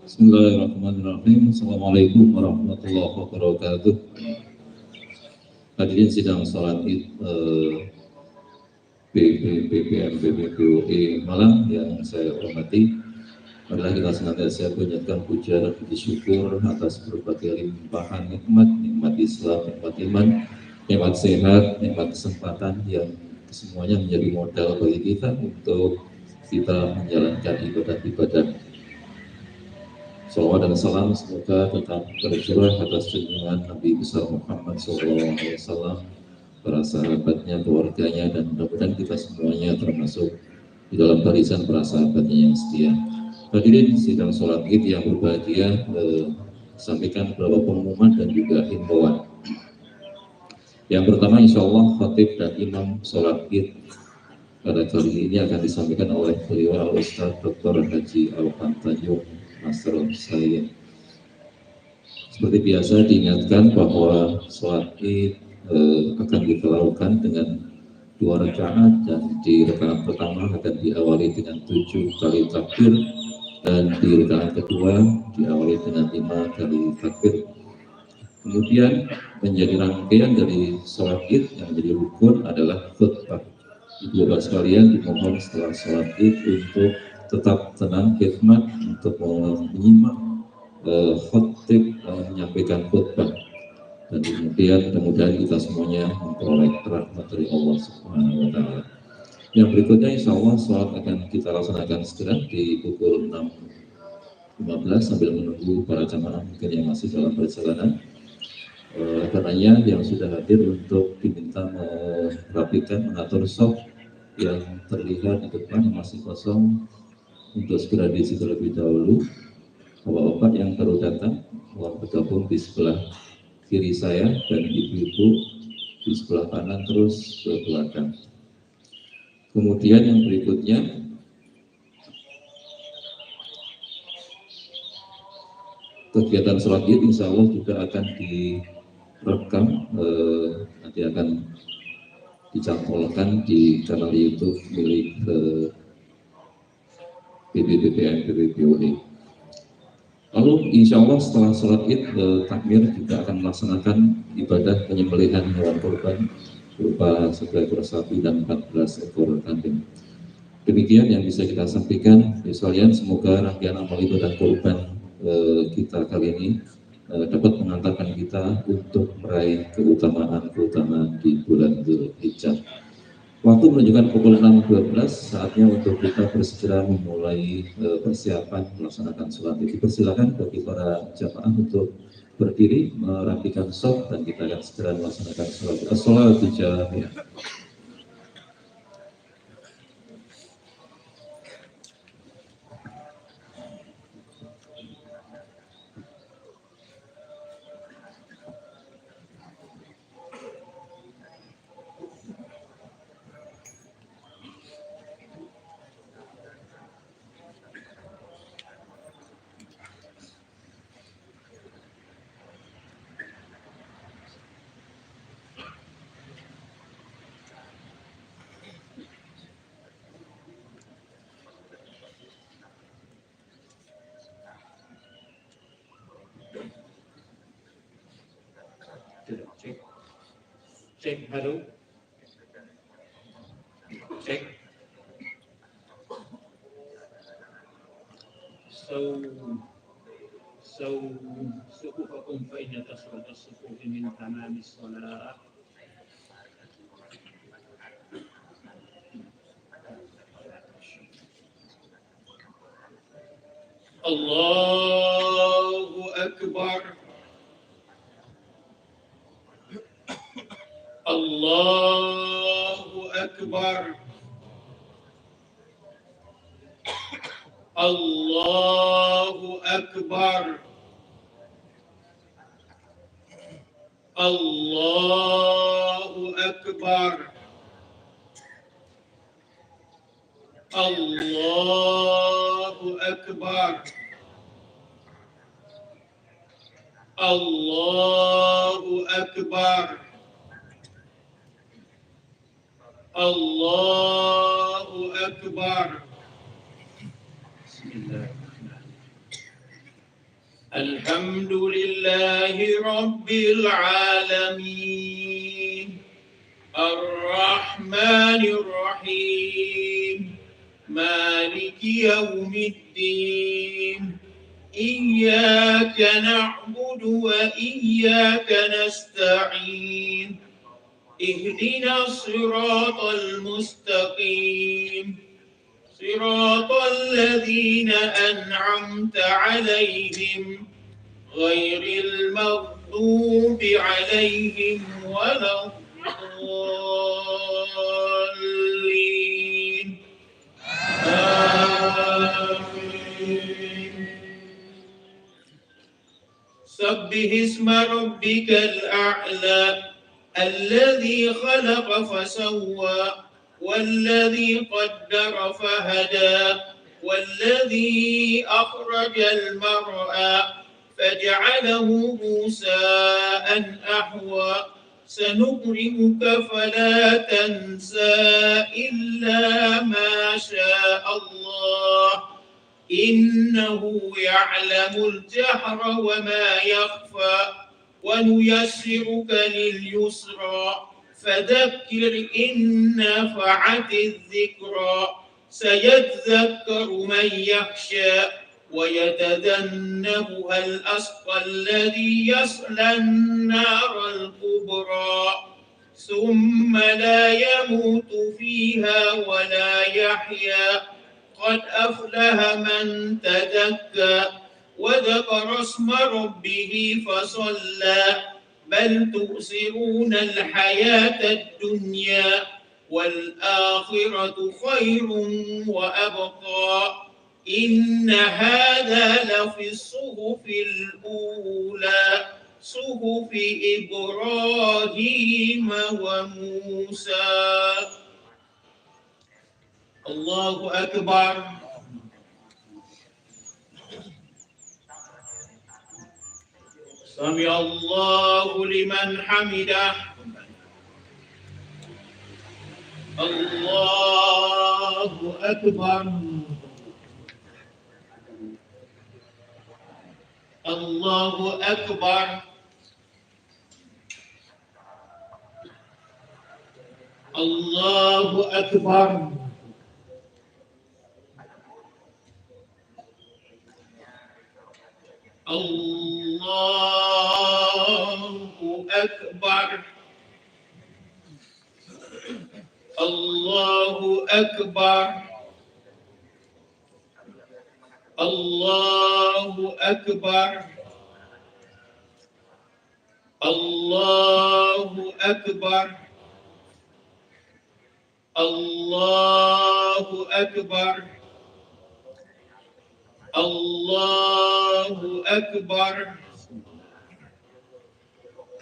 Bismillahirrahmanirrahim. Assalamualaikum warahmatullahi wabarakatuh. Hadirin sidang salat Id BPM BPPUI Malang yang saya hormati, adalah kita senantiasa panjatkan puja dan puji syukur atas berbagai limpahan nikmat Islam, nikmat iman, nikmat sehat, nikmat kesempatan yang semuanya menjadi modal bagi kita untuk kita menjalankan ibadah-ibadah. Salawat dan salam semoga tetap tercurah atas junjungan Nabi besar Muhammad SAW, para sahabatnya, keluarganya, dan mudah-mudahan kita semuanya termasuk di dalam barisan para sahabatnya yang setia. Hadirin sidang sholat Id yang berbahagia, sampaikan beberapa pengumuman dan juga himbauan. Yang pertama, insya Allah khatib dan imam sholat Id pada kali ini akan disampaikan oleh beliau Al-Ustaz Dr. Haji Al-Fantajung Master saya. Seperti biasa diingatkan bahwa sholat Id akan kita lakukan dengan 2 rakaat, dan di rakaat pertama akan diawali dengan 7 kali takbir, dan di rakaat kedua diawali dengan 5 kali takbir. Kemudian menjadi rangkaian dari sholat Id yang menjadi rukun adalah khutbah. Ibu bapak sekalian dimohon setelah sholat Id untuk tetap tenang, khidmat untuk menyimak khotib menyampaikan khutbah, dan kemudian mudah-mudahan kita semuanya memperoleh rahmat dari Allah Subhanahu wa Ta'ala. Yang berikutnya insya Allah sholat akan kita laksanakan segera di pukul 6.15 sambil menunggu para jamaah mungkin yang masih dalam perjalanan. Karenanya yang sudah hadir untuk diminta merapikan, mengatur shop yang terlihat di depan masih kosong untuk segera diisi terlebih dahulu. Bapak-bapak yang baru datang mohon bergabung di sebelah kiri saya, dan ibu-ibu di sebelah kanan terus ke belakang. Kemudian yang berikutnya kegiatan sholat id insya Allah juga akan direkam, nanti akan dicantolkan di kanal YouTube milik BPBPOE. Lalu insya Allah setelah sholat id, takmir juga akan melaksanakan ibadah penyembelihan hewan kurban berupa 1 ekor sapi dan 14 ekor kambing. Demikian yang bisa kita sampaikan, sekalian. Semoga rangkaian amal ibadah kurban kita kali ini dapat mengantarkan kita untuk meraih keutamaan di bulan Dzulhijjah. Waktu menunjukkan pukul 6.12, saatnya untuk kita bersegera memulai persiapan melaksanakan sholat id. Persilakan bagi para jamaah untuk berdiri, merapikan shaf, dan kita akan segera melaksanakan sholat id. As-sholatu jamiyah. Cek, halo. Cek. صفوفكم فإن كثرة الصفوف من تمام الصلاة. الله أكبر. الله أكبر. الله أكبر. الله أكبر. الله أكبر. الله أكبر. الله أكبر. بسم الله الرحمن الرحيم. الحمد لله رب العالمين الرحمن الرحيم مالك يوم الدين إياك نعبد وإياك نستعين اهدنا الصراط المستقيم صراط الذين أنعمت عليهم غير المغضوب عليهم ولا الضالين. آمين. سبح اسم ربك الأعلى الذي خلق فسوى والذي قدر فهدى والذي أخرج المرعى فجعله غثاء أحوى سنقرئك فلا تنسى إلا ما شاء الله إنه يعلم الجهر وما يخفى ونيسرك لليسرى فذكر إن نفعت الذكرى سيذكر من يخشى ويتجنبها الأشقى الذي يصلى النار الكبرى ثم لا يموت فيها ولا يحيا قد أفلح من تزكى وذكر اسم ربه فصلى بل تؤثرون الحياة الدنيا والآخرة خير وأبقى إن هذا لفي الصحف الأولى صحف إبراهيم وموسى. الله أكبر. سمع الله لمن حمده. الله أكبر. الله أكبر. الله أكبر. الله أكبر. الله أكبر. الله أكبر. الله أكبر. الله أكبر. الله أكبر.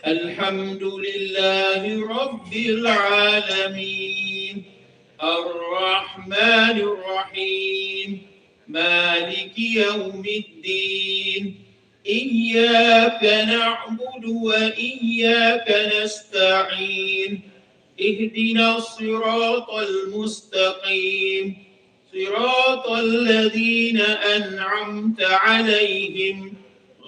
الحمد لله رب العالمين الرحمن الرحيم مالك يوم الدين إياك نعبد وإياك نستعين اهدنا الصراط المستقيم صراط الذين أنعمت عليهم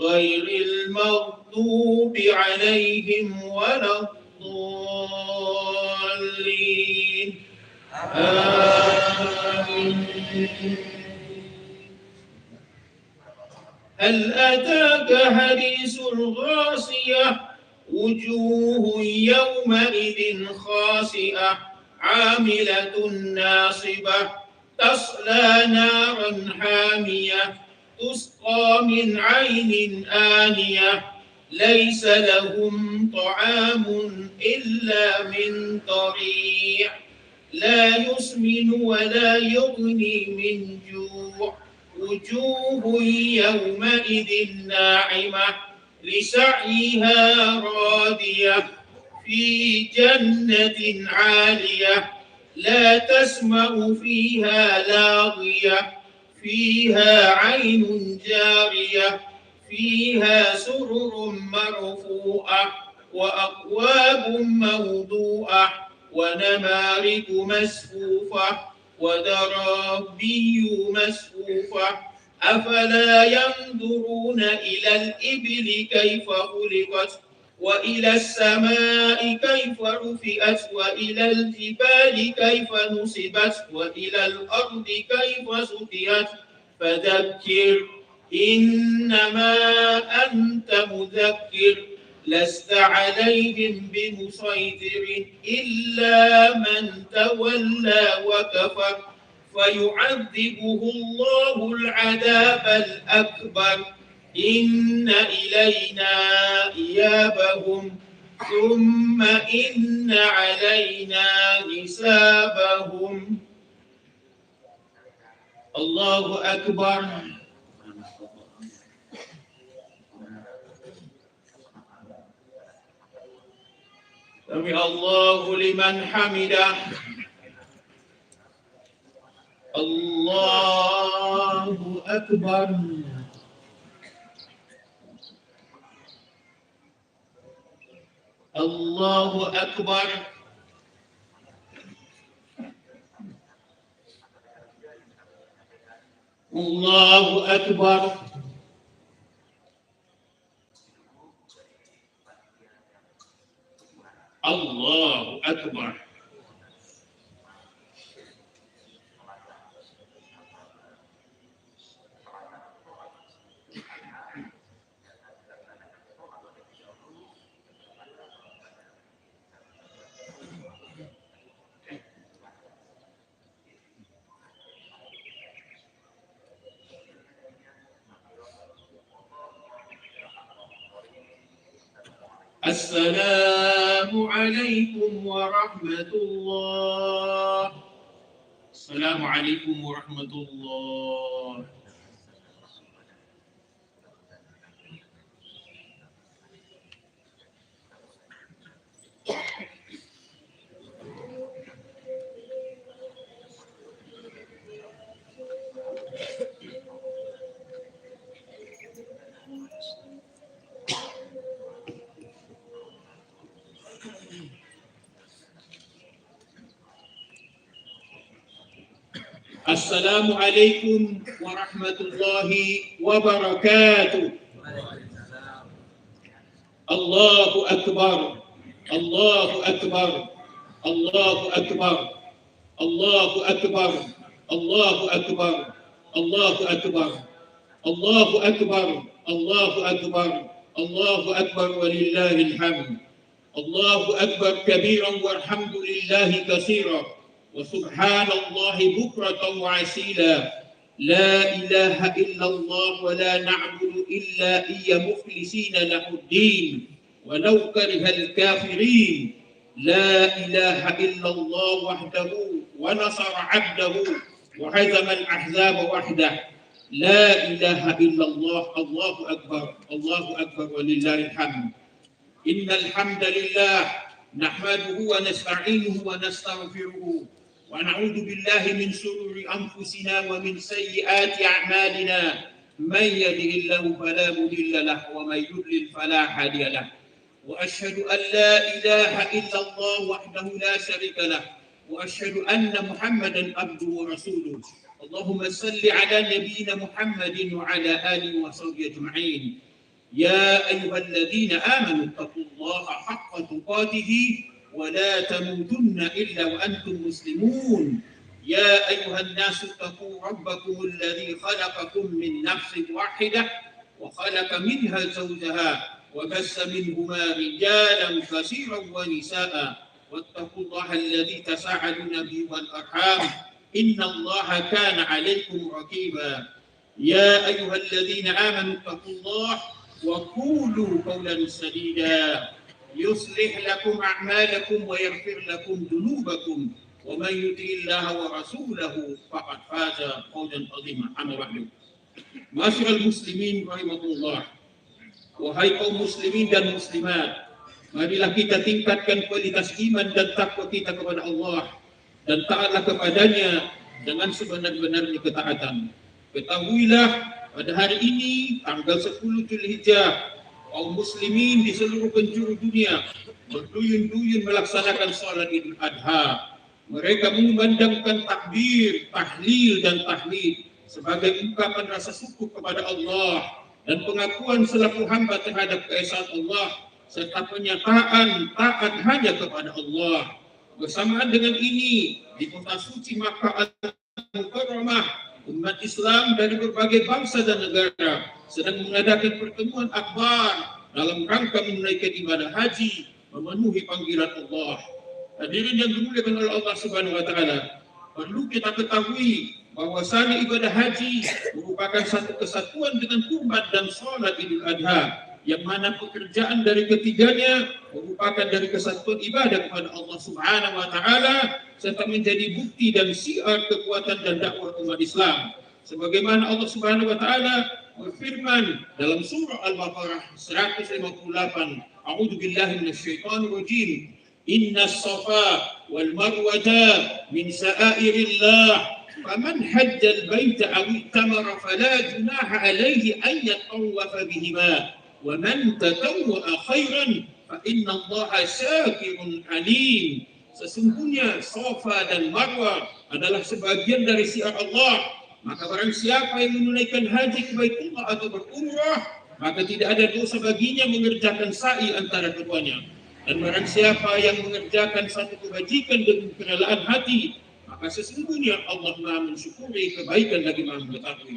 غير المغضوب عليهم ولا الضالين آمين. هل أتاك حديث الغاشية وجوه يومئذ خاسئة عاملة ناصبة تصلى نارا حامية تسقى من عين آنية ليس لهم طعام إلا من ضريع لا يسمن ولا يغني من جوع وجوه يومئذ ناعمة لسعيها راضية في جنة عالية لا تسمع فيها لاغية فيها عين جارية فيها سرر مرفوعة وأكواب موضوعة ونمارق مسفوفة ودرابي مسفوفة أفلا ينظرون إلى الإبل كيف خلقت وإلى السماء كيف رفعت وإلى الجبال كيف نصبت وإلى الأرض كيف سطحت فذكر إنما أنت مذكر لست عليهم بمسيطر إلا من تولى وكفر فيعذبه الله العذاب الأكبر إن إلينا إيابهم ثم إن علينا حسابهم. الله أكبر. سمع الله لمن حمده. الله أكبر. الله أكبر. الله أكبر. الله أكبر. السلام عليكم ورحمة الله. السلام عليكم ورحمة الله. Assalamualaikum warahmatullahi wabarakatuh. Allahu Akbar. Allahu Akbar. Allahu Akbar. Allahu Akbar. Allahu Akbar. Allahu Akbar. Allahu Akbar. Allahu Akbar. Allahu Akbar walillahil hamd. Allahu Akbar kabiran walhamdulillahi katsiran wa subhanallahi bukratan wa asila. La ilaha illallah wa la na'budu illa iyya mukhlisina lahuddin walau karihal kafirin. La ilaha illallah wahdahu wa nasara 'abdahu wa hazama al-ahzaba wahdah. La ilaha illallah. Allahu Akbar. Allahu Akbar walillahil hamd. Innal hamdalillah nahmaduhu wa nasta'inuhu wa nastaghfiruhu wa na'udzu billahi min shururi anfusina wa min sayyiati a'malina. Man yahdihillahu fala mudilla lahu wa man yudlil fala hadiya lahu. Wa asyhadu an la ilaha illallah wahdahu la syarika lahu wa asyhadu anna Muhammadan abduhu wa rasuluh. Allahumma salli ala nabiyyina Muhammadin wa ala alihi wa sahbihi ajma'in. يا أيها الذين آمنوا اتقوا الله حق تقاته ولا تموتن إلا وأنتم مسلمون. يا أيها الناس اتقوا ربكم الذي خلقكم من نفس واحدة وخلق منها زوجها وبث منهما رجالا كثيرا ونساء واتقوا الله الذي تساءلون به والأرحام إن الله كان عليكم رقيبا. يا أيها الذين آمنوا اتقوا الله وقولوا قولا سديدا يصلح لكم أعمالكم ويغفر لكم ذنوبكم ومن يطع الله ورسوله فقد فاز فوزا عظيما. أما بعد. Masyaallah muslimin rahimakumullah. Wahai kaum muslimin dan muslimat, marilah kita tingkatkan kualitas iman dan takwa kita kepada Allah dan taatlah kepadanya dengan sebenar-benarnya ketaatan. Ketahuilah pada hari ini, tanggal 10 Zulhijjah, kaum muslimin di seluruh penjuru dunia berduyun-duyun melaksanakan salat Idul Adha. Mereka mengumandangkan takbir, tahlil dan tahmid sebagai ungkapan rasa syukur kepada Allah dan pengakuan selaku hamba terhadap keesaan Allah serta pernyataan taat hanya kepada Allah. Bersamaan dengan ini, di kota suci Makkah Al-Mukarramah, umat Islam dari berbagai bangsa dan negara sedang mengadakan pertemuan akbar dalam rangka menunaikan ibadah haji memenuhi panggilan Allah. Hadirin yang dimuliakan oleh Allah Subhanahu wa taala, perlu kita ketahui bahwasanya ibadah haji merupakan satu kesatuan dengan kurban dan salat Idul Adha, yang mana pekerjaan dari ketiganya merupakan dari kesatuan ibadah kepada Allah Subhanahu wa taala serta menjadi bukti dan syiar kekuatan dan dakwah umat Islam. Sebagaimana Allah Subhanahu wa taala berfirman dalam surah Al-Baqarah 158, A'udzu billahi minasyaitonir rajim. Innas safa wal marwata min sa'airillah faman hajjal baita aw itamara fala junaha alayhi an yatawwafa bihima wa man tatawwa'a khairan fa inna Allaha syakirun alim. Sesungguhnya Safa dan Marwah adalah sebagian dari syiar Allah. Maka barang siapa yang menunaikan haji ke Baitullah atau berumrah, maka tidak ada dosa baginya mengerjakan sa'i antara keduanya. Dan barang siapa yang mengerjakan satu kebajikan dengan kerelaan hati, maka sesungguhnya Allah Maha mensyukuri kebaikan lagi Maha mengetahui.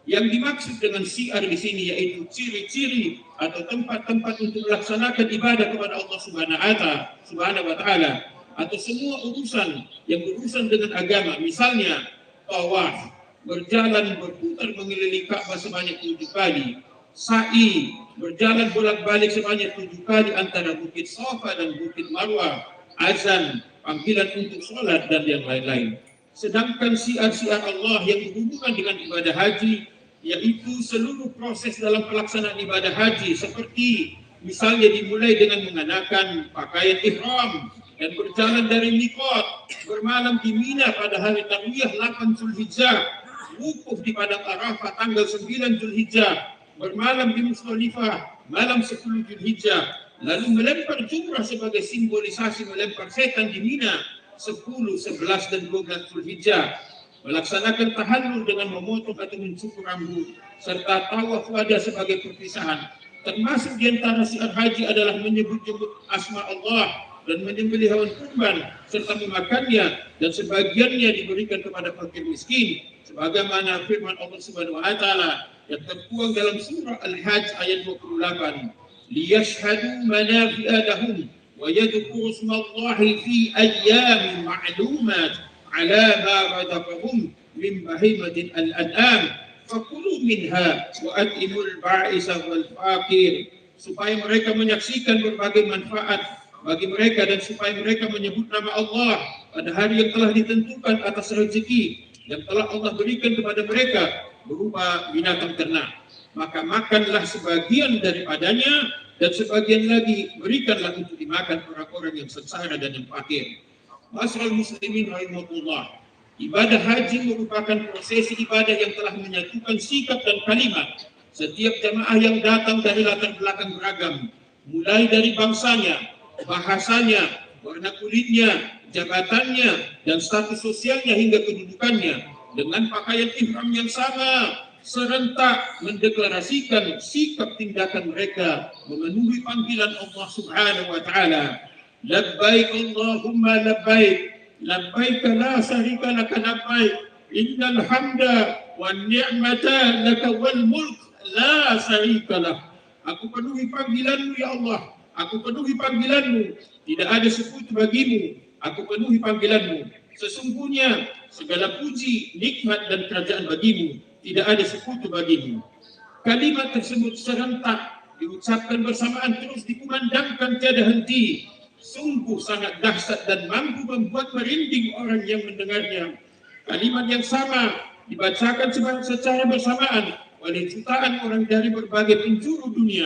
Yang dimaksud dengan syiar di sini yaitu ciri-ciri atau tempat-tempat untuk melaksanakan ibadah kepada Allah Subhanahu wa taala atau semua urusan yang berurusan dengan agama, misalnya tawaf, berjalan berputar mengelilingi Ka'bah sebanyak 7 kali, sa'i, berjalan bolak-balik sebanyak 7 kali antara Bukit Safa dan Bukit Marwah, azan, panggilan untuk sholat dan yang lain-lain. Sedangkan syiar-syiar Allah yang berhubungan dengan ibadah haji yaitu seluruh proses dalam pelaksanaan ibadah haji, seperti misalnya dimulai dengan mengenakan pakaian ihram dan berjalan dari miqat, bermalam di Mina pada hari tarwiyah 8 Zulhijjah, wukuf di padang Arafah tanggal 9 Zulhijjah, bermalam di Musdalifah malam 10 Zulhijjah, lalu melempar jumrah sebagai simbolisasi melempar setan di Mina 10, 11 dan 12 Zulhijjah. melaksanakan tahallul dengan memotong atau mencukur rambut, serta tawaf wada sebagai perpisahan. Termasuk di antara syiar haji adalah menyebut-nyebut asma Allah dan menyembelih hewan kurban serta memakannya, dan sebagiannya diberikan kepada fakir miskin, sebagaimana firman Allah Subhanahu wa taala yang tertuang dalam surah Al-Hajj ayat 28, liyashhadu manafi'a lahum wa yadhkuru ismallahi fi ayyamin ma'lumat ala ma razaqahum min bahimatil an'am fakulu minha wa at'imul ba'isa wal fakir, supaya mereka menyaksikan berbagai manfaat bagi mereka dan supaya mereka menyebut nama Allah pada hari yang telah ditentukan atas rezeki yang telah Allah berikan kepada mereka berupa binatang ternak. Maka makanlah sebagian daripadanya dan sebagian lagi berikanlah untuk dimakan orang-orang yang sengsara dan yang fakir. Masyaallah muslimin rahimahullah, ibadah haji merupakan prosesi ibadah yang telah menyatukan sikap dan kalimat setiap jamaah yang datang dari latar belakang beragam, mulai dari bangsanya, bahasanya, warna kulitnya, jabatannya, dan status sosialnya hingga kedudukannya, dengan pakaian ihram yang sama, serentak mendeklarasikan sikap tindakan mereka memenuhi panggilan Allah Subhanahu wa taala. Labbaik Allahumma labbaik, labbaik la syarika laka labbaik, innal hamda wan ni'mata laka wal mulk la syarika lah. Aku penuhi panggilanmu ya Allah, aku penuhi panggilanmu, tidak ada sekutu bagimu, aku penuhi panggilanmu. Sesungguhnya segala puji, nikmat dan kerajaan bagimu, tidak ada sekutu bagimu. Kalimat tersebut serentak diucapkan bersamaan terus dikumandangkan tiada henti. Sungguh sangat dahsyat dan mampu membuat merinding orang yang mendengarnya. Kalimat yang sama dibacakan secara bersamaan oleh jutaan orang dari berbagai penjuru dunia.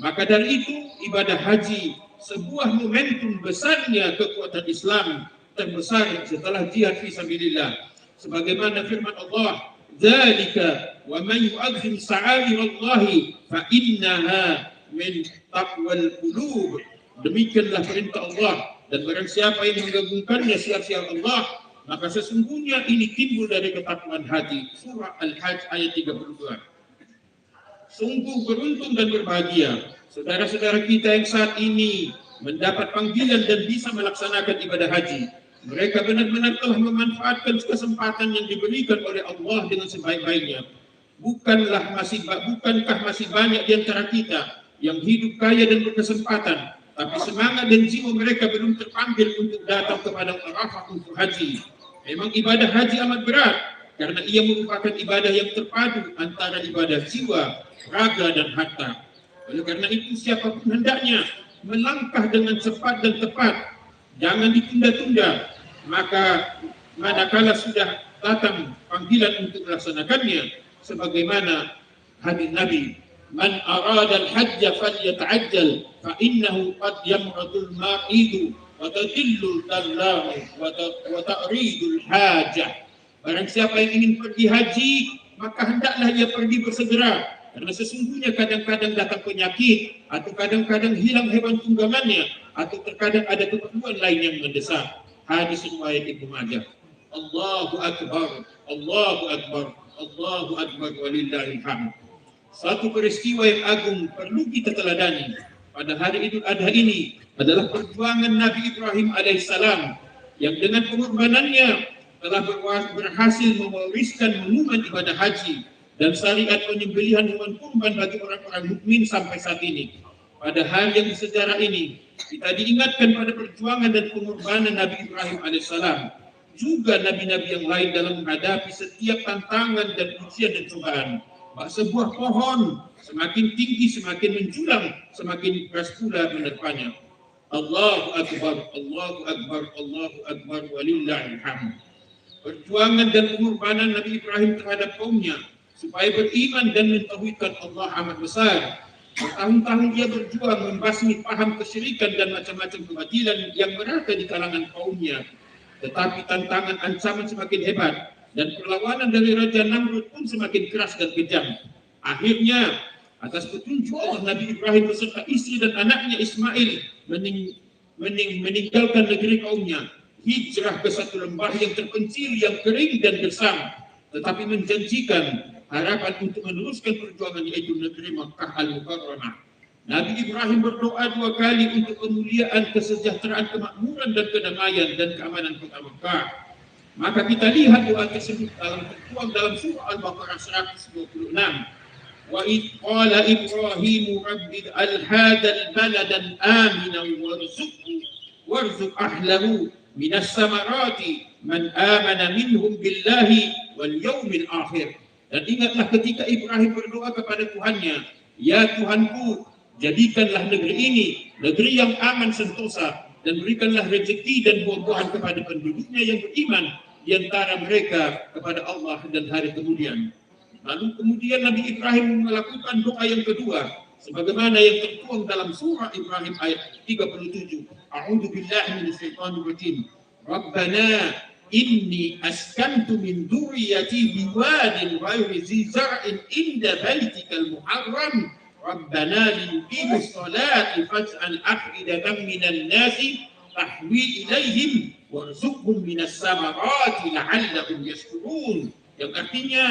Maka dari itu ibadah haji sebuah momentum besarnya kekuatan Islam terbesar setelah jihad fi sabilillah. Sebagaimana firman Allah, "Dzalika wa man yu'azzim sha'airallahi fa innaha min taqwal qulub." Demikianlah perintah Allah, dan barang siapa yang menggabungkannya syiar-syiar Allah, maka sesungguhnya ini timbul dari ketakwaan hati. Surah Al-Hajj ayat 32. Sungguh beruntung dan berbahagia saudara-saudara kita yang saat ini mendapat panggilan dan bisa melaksanakan ibadah haji. Mereka benar-benar telah memanfaatkan kesempatan yang diberikan oleh Allah dengan sebaik-baiknya. Bukankah masih banyak di antara kita yang hidup kaya dan berkesempatan, tapi semangat dan jiwa mereka belum terpanggil untuk datang ke padang Arafah untuk haji. Memang ibadah haji amat berat, karena ia merupakan ibadah yang terpadu antara ibadah jiwa, raga dan harta. Oleh karena itu siapapun hendaknya melangkah dengan cepat dan tepat, jangan ditunda-tunda. Maka manakala sudah datang panggilan untuk melaksanakannya, sebagaimana hadis Nabi, "Man arada al-hajja falyata'ajjal fa innahu qad yamradul ma'idu wa tadillu al-dallam wa ta'ridul hajah." Barang siapa yang ingin pergi haji, maka hendaklah ia pergi bersegera, karena sesungguhnya kadang-kadang datang penyakit, atau kadang-kadang hilang hewan tunggangannya, atau terkadang ada keperluan lain yang mendesak. Hadis riwayat Ibnu Majah. Allahu Akbar, Allahu Akbar, Allahu Akbar walillahil hamd. Satu peristiwa yang agung perlu kita teladani pada hari Idul Adha ini adalah perjuangan Nabi Ibrahim alaihissalam yang dengan pengorbanannya telah berhasil mewariskan monumen ibadah haji dan syariat penyembelihan hewan kurban bagi orang-orang mukmin sampai saat ini. Pada hari yang sejarah ini, kita diingatkan pada perjuangan dan pengorbanan Nabi Ibrahim alaihissalam, juga nabi-nabi yang lain dalam menghadapi setiap tantangan dan ujian dan cobaan. Bahwa sebuah pohon semakin tinggi, semakin menjulang, semakin keras pula menerpanya. Allahu Akbar, Allahu Akbar, Allahu Akbar, walillahil hamd. Perjuangan dan pengorbanan Nabi Ibrahim terhadap kaumnya supaya beriman dan mentauhidkan Allah amat besar. Bertahun-tahun dia berjuang membasmi paham kesyirikan dan macam-macam kebatilan yang merata di kalangan kaumnya. Tetapi tantangan ancaman semakin hebat dan perlawanan dari Raja Namrud pun semakin keras dan kejam. Akhirnya, atas petunjuk Allah, Nabi Ibrahim beserta istri dan anaknya Ismail meninggalkan negeri kaumnya, hijrah ke satu lembah yang terpencil, yang kering dan gersam, tetapi menjanjikan harapan untuk meneruskan perjuangan, yaitu negeri Makkah Al-Mukarramah. Nabi Ibrahim berdoa 2 kali untuk kemuliaan, kesejahteraan, kemakmuran dan kedamaian dan keamanan kota Makkah. Maka kita lihat doa tersebut tertuang dalam surah Al-Baqarah 126. Wa id qala Ibrahim rabbi al hadzal baladan aminan warzuq ahlahu minas samarati man amana minhum billahi wal yaumil akhir. Dan ingatlah ketika Ibrahim berdoa kepada Tuhannya, ya Tuhanku, jadikanlah negeri ini negeri yang aman sentosa, dan berikanlah rezeki dan buah-buahan kepada penduduknya yang beriman di antara mereka kepada Allah dan hari kemudian. Lalu kemudian Nabi Ibrahim melakukan doa yang kedua, sebagaimana yang tertuang dalam surah Ibrahim ayat 37. A'udzu billahi minasyaitonir rajim. Rabbana inni askantu min dzurriyyati biwadin ghairi dzi zar'in inda baitikal muharram. Rabbana liyuqimus salati faj'al af'idatan minan nasi tahwi ilaihim warzuqhum minas samarati la'allahum yashkurun. Yang artinya,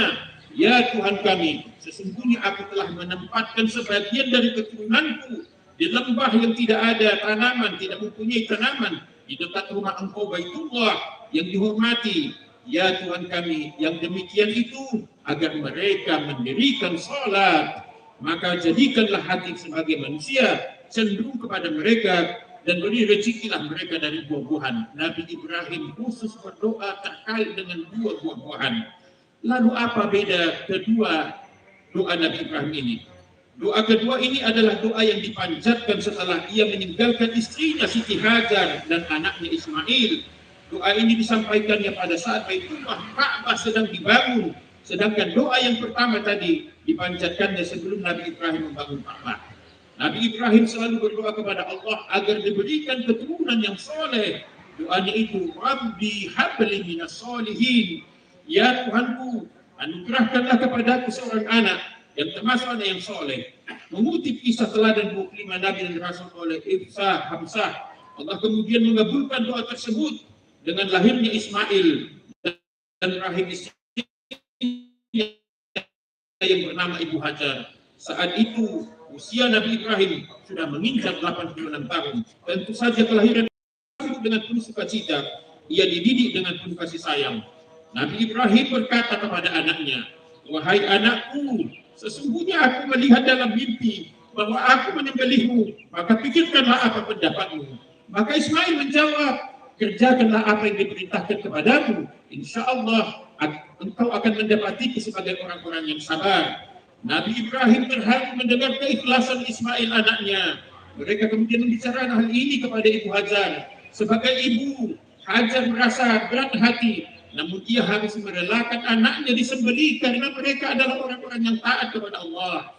ya Tuhan kami, sesungguhnya aku telah menempatkan sebagian dari keturunanku di lembah yang tidak ada tanaman, tidak mempunyai tanaman, di dekat rumah Engkau Baitullah yang dihormati. Ya Tuhan kami, yang demikian itu agar mereka mendirikan salat. Maka jadikanlah hati sebagai manusia cenderung kepada mereka, dan beri rezekilah mereka dari buah-buahan. Nabi Ibrahim khusus berdoa terkait dengan buah-buahan. Lalu apa beda kedua doa Nabi Ibrahim ini? Doa kedua ini adalah doa yang dipanjatkan setelah ia meninggalkan istrinya Siti Hajar dan anaknya Ismail. Doa ini disampaikannya pada saat Baitullah Ka'bah sedang dibangun. Sedangkan doa yang pertama tadi dipanjatkannya sebelum Nabi Ibrahim membangun Ka'bah. Nabi Ibrahim selalu berdoa kepada Allah agar diberikan keturunan yang soleh. Doanya itu, Rabbi habli minas solihin. Ya Tuhanku, anugerahkanlah kepadaku seorang anak yang termasuk anak yang soleh. Mengutip kisah teladan 25 Nabi dan Rasul oleh Ibsah Hamzah, Allah kemudian mengabulkan doa tersebut dengan lahirnya Ismail dan rahim istrinya yang bernama Ibu Hajar. Saat itu usia Nabi Ibrahim sudah menginjak 86 tahun. Tentu saja kelahiran dengan penuh sukacita, ia dididik dengan penuh kasih sayang. Nabi Ibrahim berkata kepada anaknya, wahai anakku, sesungguhnya aku melihat dalam mimpi bahwa aku menyembelihmu, maka pikirkanlah apa pendapatmu. Maka Ismail menjawab, kerjakanlah apa yang diperintahkan kepadamu, insya Allah engkau akan mendapati sebagai orang-orang yang sabar. Nabi Ibrahim terharu mendengar keikhlasan Ismail anaknya. Mereka kemudian membicarakan hal ini kepada Ibu Hajar. Sebagai ibu, Hajar merasa berat hati, namun ia harus merelakan anaknya disembelih karena mereka adalah orang-orang yang taat kepada Allah.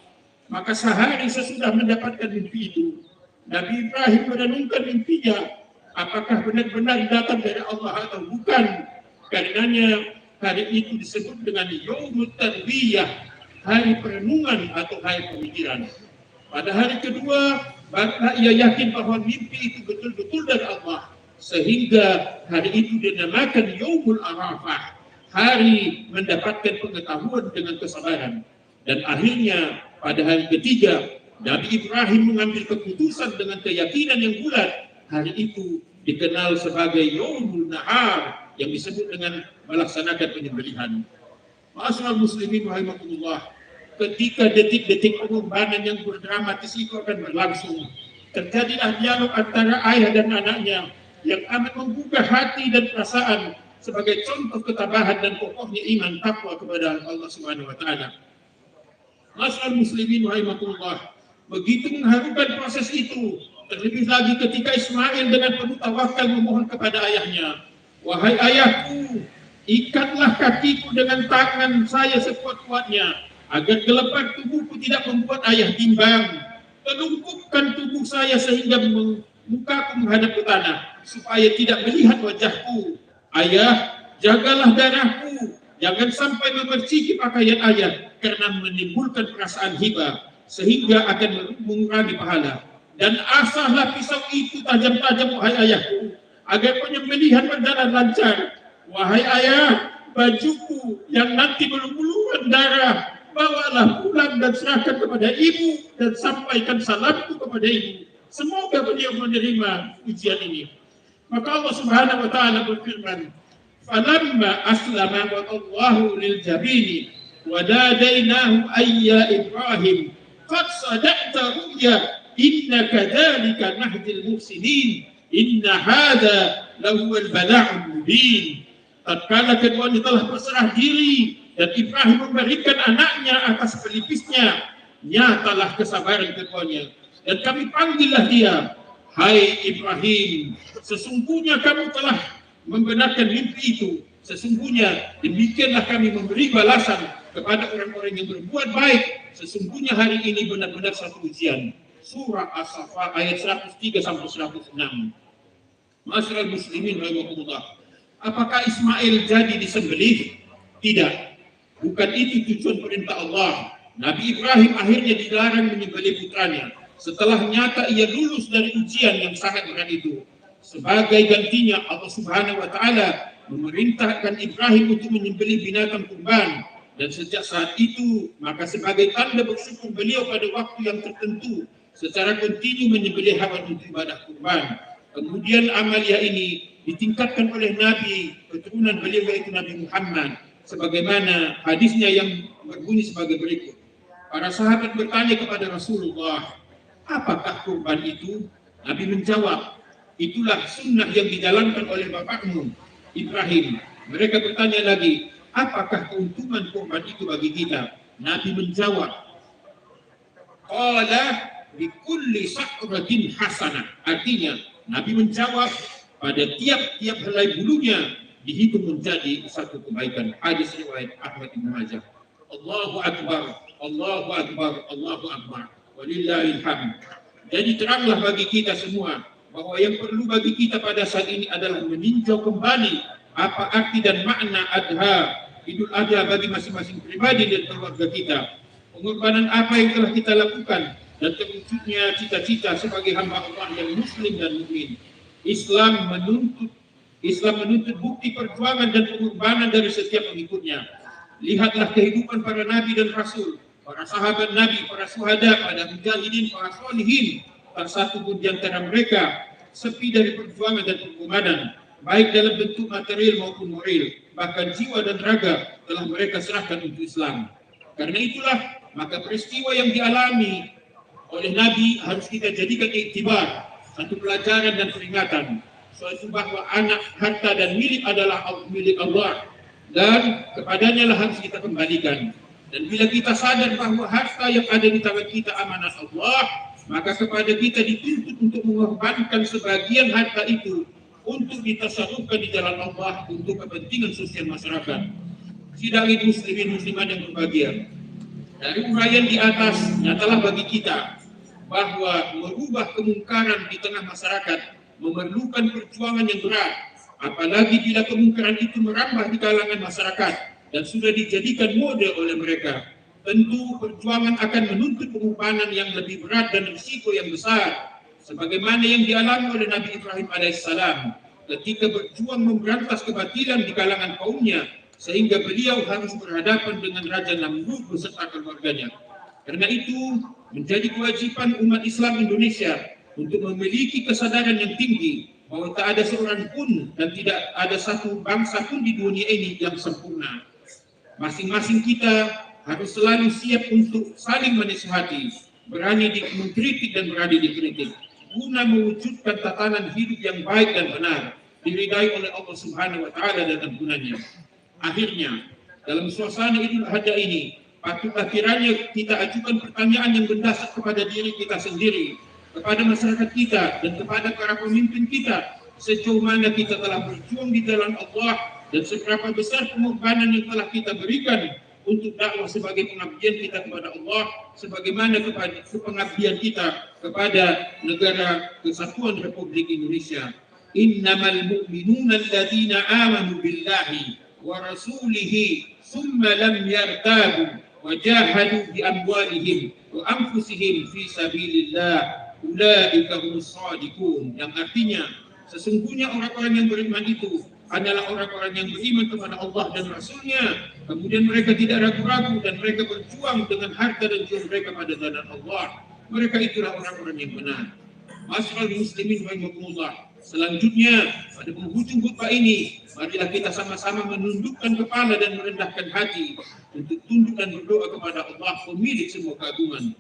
Maka sehari sesudah mendapatkan mimpi itu, Nabi Ibrahim merenungkan mimpinya, apakah benar-benar datang dari Allah atau bukan. Karenanya hari itu disebut dengan Yaumut Tarbiyah, hari perenungan atau hari pemikiran. Pada hari kedua, barulah ia yakin bahwa mimpi itu betul-betul dari Allah, sehingga hari itu dinamakan Yaumul Arafah, hari mendapatkan pengetahuan dengan kesabaran. Dan akhirnya pada hari ketiga, Nabi Ibrahim mengambil keputusan dengan keyakinan yang bulat. Hari itu dikenal sebagai Yaumul Nahar, yang disebut dengan melaksanakan penyembelihan. Ma'asyiral muslimin rahimakumullah, ketika detik-detik pengorbanan yang berdramatis itu akan berlangsung, terjadilah dialog antara ayah dan anaknya yang amat menggugah hati dan perasaan sebagai contoh ketabahan dan kokohnya iman takwa kepada Allah Subhanahu wa taala. Ma'asyiral muslimin rahimakumullah, begitu mengharukan proses itu, terlebih lagi ketika Ismail dengan penuh tawakal memohon kepada ayahnya, wahai ayahku, ikatlah kakiku dengan tangan saya sekuat-kuatnya, agar gelepar tubuhku tidak membuat ayah bimbang. Telungkupkan tubuh saya sehingga mukaku menghadap ke tanah, supaya tidak melihat wajahku. Ayah, jagalah darahku, jangan sampai memerciki pakaian ayah, karena menimbulkan perasaan hibah, sehingga akan mengurangi pahala. Dan asahlah pisau itu tajam-tajam, wahai ayahku, agar penyembelihan berjalan lancar. Wahai ayah, bajuku yang nanti berlumuran darah, bawalah pulang dan serahkan kepada ibu dan sampaikan salamku kepada ibu. Semoga beliau menerima ujian ini. Maka Allah Subhanahu wa taala berfirman, "Falamma aslama wa Allahu lil jabini wa dadainahu ayya Ibrahim qad sadaqta ru'ya inna kadzalika nahdil muhsinin inna hadza lahuwal bala'ul mubin." Tatkala keduanya telah berserah diri dan Ibrahim memberikan anaknya atas pelipisnya, nyatalah kesabaran keduanya. Dan kami panggillah dia, "Hai Ibrahim, sesungguhnya kamu telah membenarkan mimpi itu. Sesungguhnya demikianlah kami memberi balasan kepada orang-orang yang berbuat baik. Sesungguhnya hari ini benar-benar satu ujian." Surah As-Saffat ayat 103 sampai 106. Ma'asyiral muslimin rahimakumullah. Apakah Ismail jadi disembelih? Tidak. Bukan itu tujuan perintah Allah. Nabi Ibrahim akhirnya dilarang menyembelih putranya setelah nyata ia lulus dari ujian yang sangat berat itu. Sebagai gantinya Allah Subhanahu wa taala memerintahkan Ibrahim untuk menyembelih binatang kurban, dan sejak saat itu maka sebagai tanda bersyukur beliau pada waktu yang tertentu secara kontinu menyembelih hewan untuk ibadah kurban. Kemudian amalia ini ditingkatkan oleh Nabi keturunan beliau yaitu Nabi Muhammad, sebagaimana hadisnya yang berbunyi sebagai berikut. Para sahabat bertanya kepada Rasulullah, "Apakah kurban itu?" Nabi menjawab, "Itulah sunnah yang dijalankan oleh bapakmu Ibrahim." Mereka bertanya lagi, "Apakah keuntungan kurban itu bagi kita?" Nabi menjawab, "Qala bi kulli sa'ratin hasanah." Artinya, Nabi menjawab, pada tiap-tiap helai bulunya dihitung menjadi satu kebaikan. Hadis riwayat Ahmad bin Majah. Allahu Akbar, Allahu Akbar, Allahu Akbar. Walillahil hamd. Jadi teranglah bagi kita semua bahwa yang perlu bagi kita pada saat ini adalah meninjau kembali apa arti dan makna Adha, Idul Adha bagi masing-masing pribadi dan keluarga kita. Pengorbanan apa yang telah kita lakukan dan terwujudnya cita-cita sebagai hamba Allah yang muslim dan mukmin. Islam menuntut bukti perjuangan dan pengorbanan dari setiap pengikutnya. Lihatlah kehidupan para nabi dan rasul, para sahabat nabi, para syuhada, para mujahidin, para sholihin. Tak satu pun di antara mereka sepi dari perjuangan dan pengorbanan, baik dalam bentuk material maupun moral. Bahkan jiwa dan raga telah mereka serahkan untuk Islam. Karena itulah maka peristiwa yang dialami oleh Nabi harus kita jadikan iktibar, satu pelajaran dan peringatan, suatu bahwa anak, harta dan milik adalah milik Allah dan kepadanya lah harus kita kembalikan. Dan bila kita sadar bahwa harta yang ada di tangan kita amanah Allah, maka kepada kita dituntut untuk mengorbankan sebagian harta itu untuk ditasarrufkan di jalan Allah untuk kepentingan sosial masyarakat. Sidang muslimin muslimat yang berbahagia, dari uraian di atas nyatalah bagi kita bahwa merubah kemungkaran di tengah masyarakat memerlukan perjuangan yang berat, apalagi bila kemungkaran itu merambah di kalangan masyarakat dan sudah dijadikan mode oleh mereka. Tentu perjuangan akan menuntut pengorbanan yang lebih berat dan risiko yang besar, sebagaimana yang dialami oleh Nabi Ibrahim alaihissalam ketika berjuang memberantas kebatilan di kalangan kaumnya, sehingga beliau harus berhadapan dengan Raja Namrud beserta keluarganya. Karena itu menjadi kewajiban umat Islam Indonesia untuk memiliki kesadaran yang tinggi bahwa tak ada seorang pun dan tidak ada satu bangsa pun di dunia ini yang sempurna. Masing-masing kita harus selalu siap untuk saling menasihati, berani mengkritik dan berani dikritik, guna mewujudkan tatanan hidup yang baik dan benar, diridai oleh Allah Subhanahu wa taala dan ampunannya. Akhirnya, dalam suasana Idul Adha ini, patutlah kiranya kita ajukan pertanyaan yang mendasar kepada diri kita sendiri, kepada masyarakat kita, dan kepada para pemimpin kita. Sejauh mana kita telah berjuang di jalan Allah dan seberapa besar pengorbanan yang telah kita berikan untuk dakwah sebagai pengabdian kita kepada Allah, sebagaimana kepada pengabdian kita kepada negara Kesatuan Republik Indonesia. Innamal mu'minuna alladzina amanu billahi wa rasulihi summa lam yartabu wajahadu bi amwalihim wa anfusihim fi sabilillah ulaika humus shadiqun. Yang artinya Sesungguhnya orang-orang yang beriman itu adalah orang-orang yang beriman kepada Allah dan Rasul-Nya. Kemudian mereka tidak ragu-ragu dan mereka berjuang dengan harta dan jiwa mereka pada jalan Allah. Mereka itulah orang-orang yang benar. Masyaallah muslimin rahimakumullah. Selanjutnya, pada penghujung khutbah ini, marilah kita sama-sama menundukkan kepala dan merendahkan hati untuk tunduk dan berdoa kepada Allah, pemilik semua keagungan.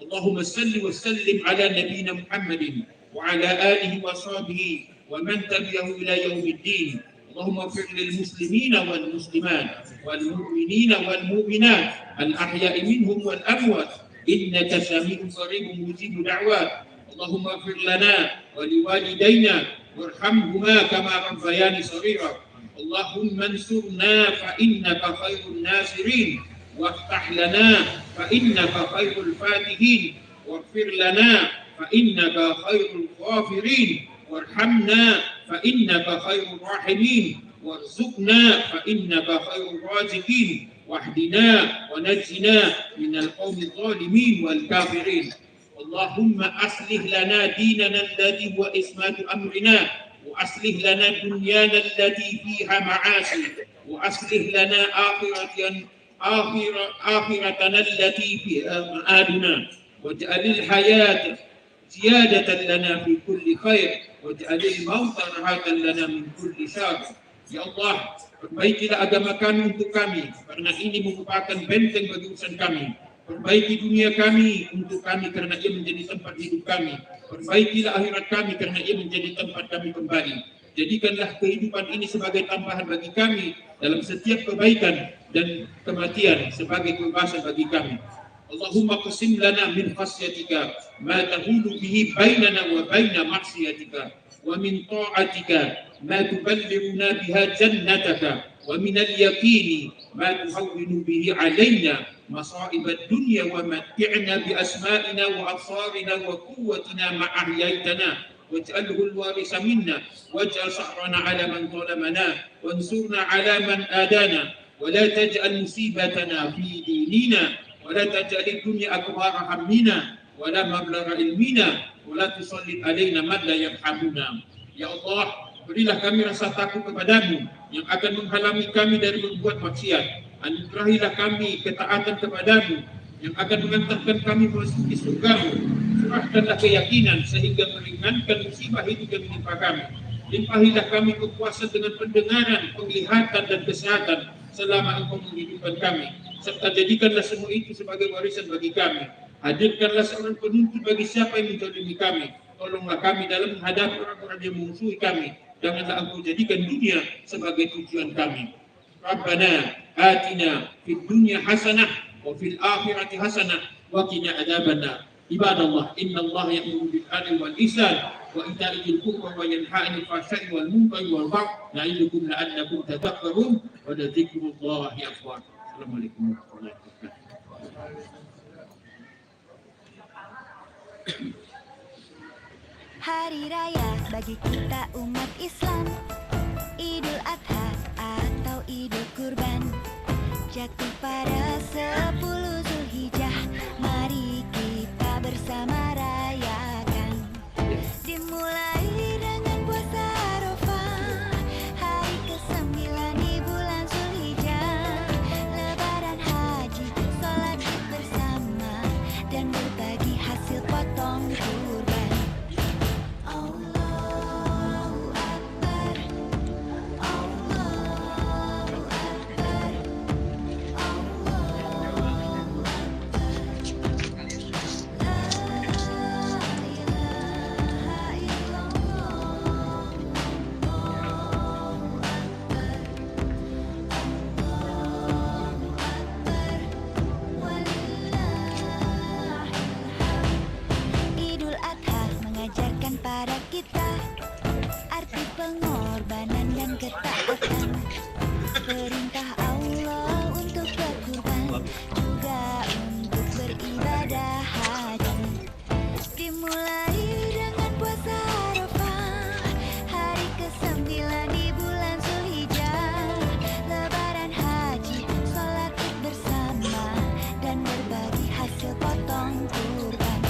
Allahumma salli wa sallim ala nabiyyina Muhammadin wa ala alihi wa sahbihi wa man tabi'ahu ila yaumiddin. Allahumma ighfir lil muslimina wal muslimat wal mu'minina wal mu'minat al ahya'i minhum wal amwat innaka sami'un qaribun mujibud da'wat. Allahumma ighfir lana wa liwalidayna warhamhuma kama rabbayani shaghira. Allahumma ansurna fa innaka khairun nasirin وافتح لنا فإنك خير الفاتحين واغفر لنا فإنك خير الغافرين وارحمنا فإنك خير الراحمين وارزقنا فإنك خير الرازقين واهدنا ونجنا من القوم الظالمين والكافرين. اللهم أصلح لنا ديننا الذي هو عصمة أمرنا وأصلح لنا دنيانا التي فيها معاصي وأصلح لنا آخرتنا التي فيها مآلنا واجعل الحياة زيادة لنا في كل خير واجعل الموت راحة لنا من كل شر. Ya Allah, perbaikilah agama kami untuk kami, karena ini merupakan benteng bagi urusan kami. Perbaiki dunia kami untuk kami, karena ia menjadi tempat hidup kami. Perbaikilah akhirat kami, karena ia menjadi tempat kami kembali. Jadikanlah kehidupan ini sebagai tambahan bagi kami dalam setiap kebaikan dan kematian sebagai kebebasan bagi kami. Allahumma qasim lana min khasyatika ma tahulu bihi bainana wa baina maksiatika wa min ta'atika ma tuballighuna biha jannataka wa min al-yaqini ma tuhawwinu bihi alaina masa'ib ad-dunya wa matti'na bi asma'ina wa absarina wa quwwatina ma ahyaytana واجعله الوارث منا واجعل ثأرنا على من ظلمنا وانصرنا على من آدانا ولا تجعل مصيبتنا في ديننا ولا تجعل الدنيا أكبر همنا ولا مبلغ علمنا ولا تسلط علينا من لا يرحمنا. Ya Allah, berilah kami rasa takut kepadamu yang akan menghalangi kami dari berbuat maksiat. Anugerahilah kami ketaatan kepadamu yang akan mengantarkan kami memasuki surgamu. Curahkanlah keyakinan sehingga meringankan musibah hidup yang menimpa kami. Limpahilah kami kepuasan dengan pendengaran, penglihatan dan kesehatan selama Engkau menghidupkan kami. Serta jadikanlah semua itu sebagai warisan bagi kami. Hadirkanlah seorang penuntut bagi siapa yang menzalimi kami. Tolonglah kami dalam menghadapi orang-orang yang memusuhi kami. Janganlah Engkau jadikan dunia sebagai tujuan kami. Rabbana atina fid dunya hasanah wa fil akhirati hasanah wa qina adzabannar. Ibadallah, innallaha ya'muru bil 'adli wal ihsan wa ita'i dzil qurba wa yanha 'anil fahsya'i wal munkari wal baghi ya'idukum la'allakum tadhakkarun wa dzikrullahi akbar. Assalamualaikum warahmatullahi wabarakatuh. Hari raya bagi kita umat Islam, Idul Adha atau Idul Kurban, jatuh pada 10 Zulhijjah. Mari kita bersama rayakan. Dimulai dengan puasa Arafah, hari ke-9 di bulan Zulhijjah. Lebaran haji, sholat Id bersama, dan berbagi hasil potong kurban. Allahu Akbar, Allahu Akbar, Allahu Akbar. La ilaha illallah, Allahu Akbar, Allahu Akbar, walillahil hamd. Idul Adha mengajarkan pada kita arti pengorbanan dan ketaatan. Perintah Allah untuk berkurban, juga untuk beribadah haji. Dimulai dengan puasa Arafah, hari ke-9 di bulan Zulhijjah. Lebaran haji, sholat Id bersama, dan berbagi hasil potong kurban.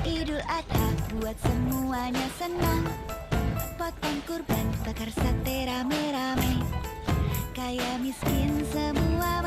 Idul Adha buat semuanya senang. kurban, bakar sate rame-rame. Kaya miskin semua